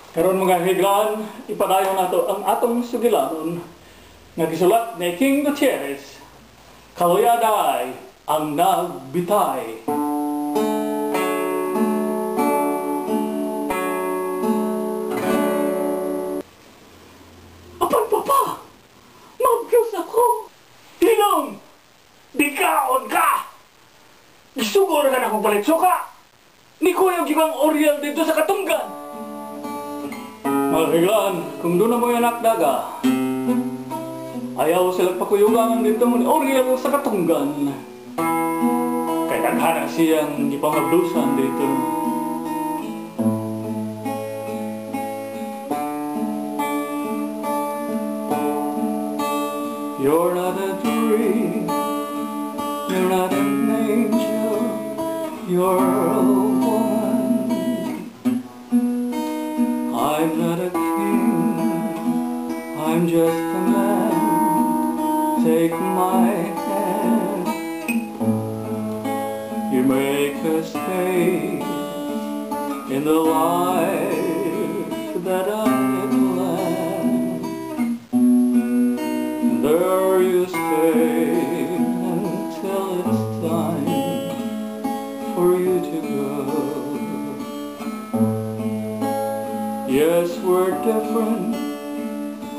Karon mga higlaan, ipadayon nato ang atong sugilanon nga gisulat ni Iking Gutierez, Kaluy-a Day Ang Nagbitay. Apan papa, mabiyos ako. Tinong, bikaon ka. Isugor ka na kong palit suka. Ni Kuya Gibang Uriel dito sa katunggan. Mga kung doon na mo anak daga, ayaw sila pakuyuga dito ni Uriel sa katunggan. Kaya naghanap siyang ipangablusan dito. You're not a dream, you're not an angel, you're a woman. I'm not a king, I'm just a man. Take my hand. You make a space in the life that I led. There you stay until it's time for you to go. Yes, we're different,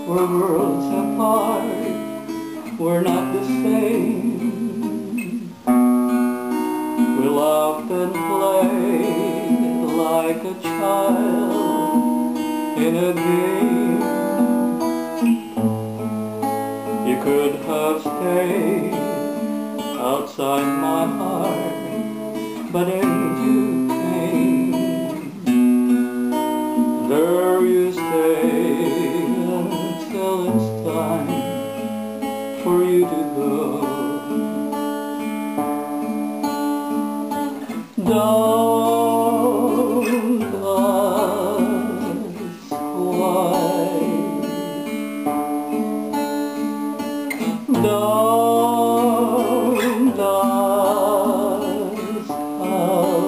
we're worlds apart, we're not the same. We laughed and played like a child in a game. You could have stayed outside my heart, but into there you stay until it's time for you to go. Don't ask why. Don't ask how.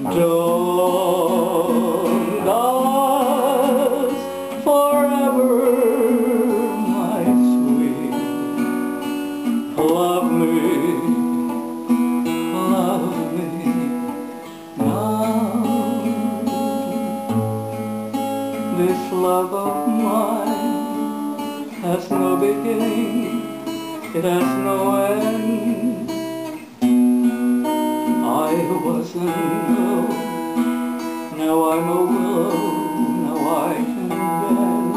Don't ask forever, my sweet. Love me now. This love of mine has no beginning, it has no end. I wasn't low, now I'm a willow, now I can bend.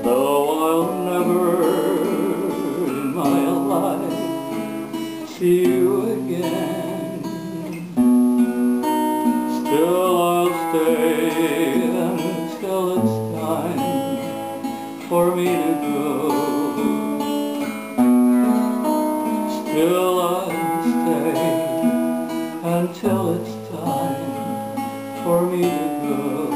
Though I'll never in my life see you again, still I'll stay until it's time for me to go. Still I'll stay until it's time for me to go.